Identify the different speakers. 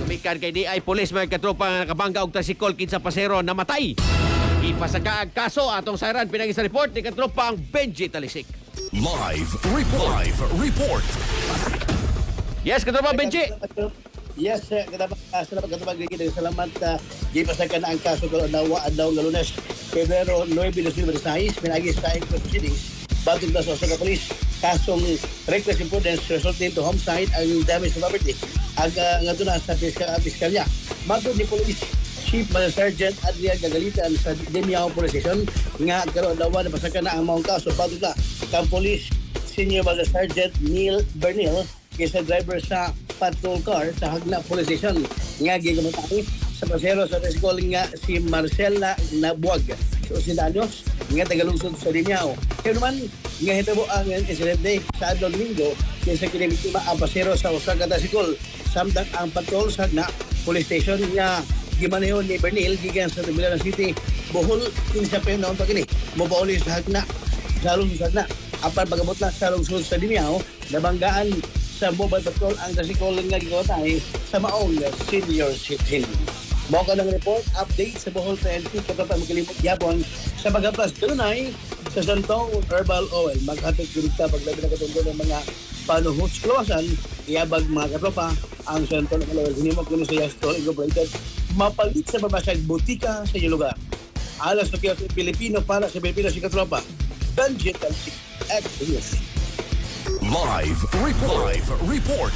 Speaker 1: Sumikan kay DI Police mga katropa nga nakabangga og tricycle kinsa pasero namatay. Ipasaka ang kaso atong sayran pinagi sa report ni katropa ang Benji Talisik.
Speaker 2: Live report.
Speaker 1: Yes, katropa Benji.
Speaker 3: Yes, salamat katapag gigit. Salamat gipasakan ang kaso ko nawa adlaw nga Lunes. Pebrero 9, 2016, pinagi sa proceedings. Batong na sa Osaka Police, kasong reckless imprudence resulting to homicide and damage to property. Ang nga doon sa piskalya. Matod ni Police Chief Master Sergeant Adrian Gagalitan sa Demiao Police Station nga karon daw na pasakan na ang maong kaso. Batong na kang Police Senior Master Sergeant Neil Bernil isa driver sa patrol car sa Hagna Police Station nga gigamit sa pasero sa tricycle nga si Marcela Nabuag. So si Danos nga tagalungsod sa Dimiao. Kaya naman nga hitabo ang insidente sa adlaw Domingo kaysa kinibiktima ang pasero sa Osaka tricycle samtang ang patrol sa Hagna Police Station nga gimaneho ni Bernil gikan sa Tubilaran City Bohol kinsa pa noon pagini mopauli sa Hagna sa lungsod sa Hagna apan pagabot na sa lungsod sa Dimiao nabanggaan sa mobile patrol ang tricycle nga gigawatay sa maong senior citizen. Mao ka ng report, update sa Bohol PNP kapag magkalimot yapon sa pagkaplas dunay sa Santong Herbal Oil. Maghatod direkta paglabi na katungkol ng mga panuhots klawasan, iabag mga katropa ang Santong Herbal Oil. Hinimok ko sa Yastol Incorporated, mapalit sa babasag butika sa iyong lugar. Alas na kayo sa Pilipino para sa Pilipino si katropa. Digital X News.
Speaker 2: Live report.